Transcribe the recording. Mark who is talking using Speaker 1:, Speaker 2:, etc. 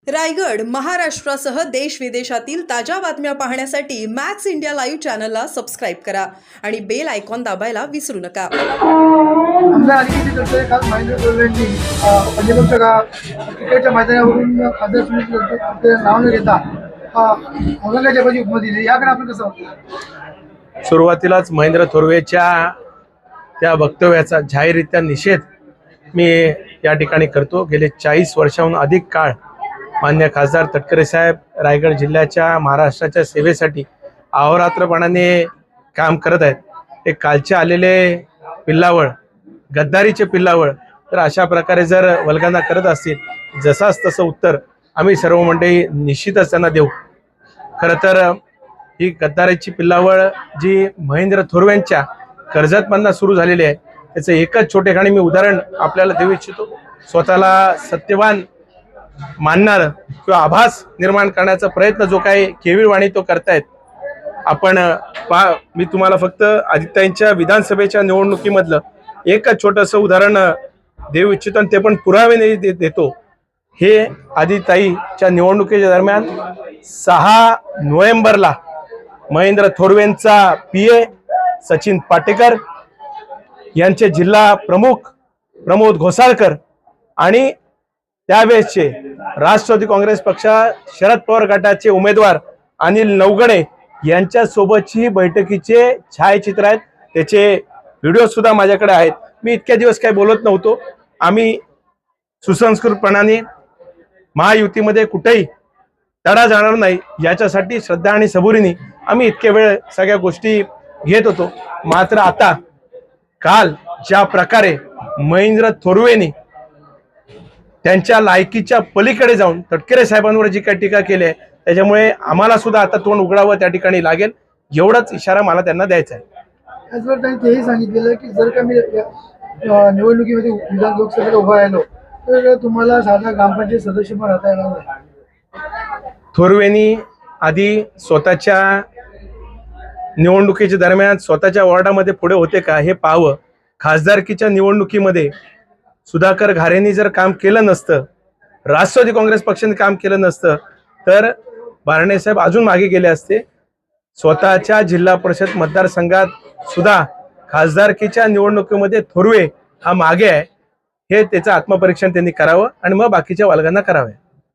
Speaker 1: रायगड महाराष्ट्रासह देश विदेशातील ताज्या बातम्या पाहण्यासाठी मॅक्स इंडिया लाईव्ह चॅनलला सबस्क्राईब करा आणि बेल आयकॉन दाबायला विसरू नका।
Speaker 2: आमदार अनिकेत तटकरे काल महेंद्र थोरवेंनी पंजाबच्या क्रिकेटच्या मैदानावरून खासदार सुनील तटकरे नाव न घेता औरंगाबादची उपमा दिली, याकडे आपण कसं वाटतं?
Speaker 3: सुरुवातीलाच महेंद्र थोरवेच्या त्या वक्तव्याचा जाहीररित्या निषेध मी या ठिकाणी करतो। गेले 40 वर्षाहून अधिक काळ मान्य खासदार तटकरे साहेब रायगड जिल्ह्याच्या महाराष्ट्राच्या सेवेसाठी अहोरात्रपणाने काम करत आहेत। हे कालचे आलेले पिल्लावळ, गद्दारीचे पिल्लावळ तर अशा प्रकारे जर वल्गना करत असतील, जसाच तसं उत्तर आम्ही सर्व मंडळी निश्चितच त्यांना देऊ। खरं तर ही गद्दारीची पिल्लावळ जी महेंद्र थोरवेंच्या कर्जतमधून सुरू झालेली आहे, त्याचं एकच छोटेखानी मी उदाहरण आपल्याला देऊ इच्छितो। स्वतःला सत्यवान मानणार किंवा आभास निर्माण करण्याचा प्रयत्न जो काही केविळवाणी तो करतायत आपण मी तुम्हाला फक्त आदित्यताईंच्या विधानसभेच्या निवडणुकीमधलं एकच छोटंसं उदाहरण देऊ इच्छितो आणि ते पण पुरावे देतो। हे आदित्यताईच्या निवडणुकीच्या दरम्यान 6 नोव्हेंबरला महेंद्र थोरवेंचा पीए सचिन पाटेकर यांचे जिल्हा प्रमुख प्रमोद घोसाळकर आणि त्यावेळेसचे राष्ट्रवादी काँग्रेस पक्षा शरद पवार गटाचे उमेदवार अनिल नवगणे यांच्या सोबतची बैठकीचे छायाचित्र आहेत, त्याचे व्हिडिओ सुद्धा माझ्याकडे आहेत। मी इतक्या दिवस काही बोलत नव्हतो। आम्ही सुसंस्कृतपणाने महायुतीमध्ये कुठेही तडा जाणार नाही याच्यासाठी श्रद्धा आणि सबुरीने आम्ही इतके वेळ सगळ्या गोष्टी घेत होतो। मात्र आता काल ज्या प्रकारे महेंद्र थोरवेंनी त्यांच्या लायकीच्या पलीकडे जाऊन तटकरे साहेबांवर जी काही टीका केली आहे, त्याच्यामुळे आम्हाला सुद्धा आता तोंड उघडावं त्या ठिकाणी लागेल, एवढाच इशारा मला त्यांना द्यायचा आहे।
Speaker 2: त्याचबरोबर त्यांनी तेही सांगितलेलं की जर का मी निवडणुकीमध्ये विधान लोकसभेला उभा राहिलो तर तुम्हाला साधा ग्रामपंचायत सदस्य पण राहता येणार नाही।
Speaker 3: थोरवेंनी आधी स्वतःच्या निवडणुकीच्या दरम्यान स्वतःच्या वॉर्डामध्ये पुढे होते का हे पाहावं। खासदारकीच्या निवडणुकीमध्ये सुधाकर घारेंनी जर काम केलं नसतं, राष्ट्रवादी काँग्रेस पक्षाने काम केलं नसतं तर बारणे साहेब अजून मागे गेले असते। स्वतःच्या जिल्हा परिषद मतदारसंघात सुद्धा खासदारकीच्या निवडणुकीमध्ये थोरवे हा मागे आहे, हे त्याचं आत्मपरीक्षण त्यांनी करावं आणि मग बाकीच्या वालगांना करावे।